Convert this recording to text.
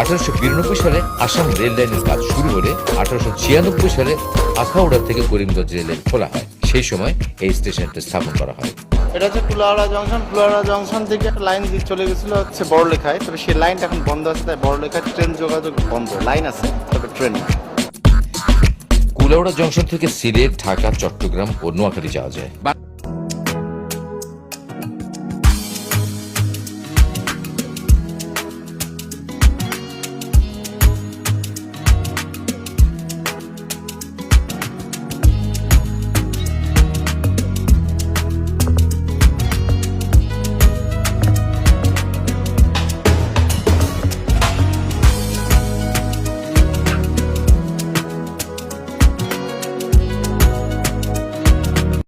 1892 সালে আসাম রেল লাইনের কাজ শুরু হলে 1896 সালে আখাউড়া থেকে করিমগঞ্জ রেল লাইন খোলা হয়। সেই সময় এই স্টেশনটি স্থাপন করা হয়। এটা হচ্ছে কুলাউড়া জংশন থেকে একটা লাইন চলে গেছিল হচ্ছে বড়লেখায়, তবে সেই লাইনটা এখন বন্ধ আছে, তাই বড়লেখায় ট্রেন যোগাযোগ বন্ধ। লাইন আছে তবে ট্রেন নেই। কুলাউড়া জংশন থেকে সিলেট, ঢাকা, চট্টগ্রাম ও নোয়াখালী যাওয়া যায়।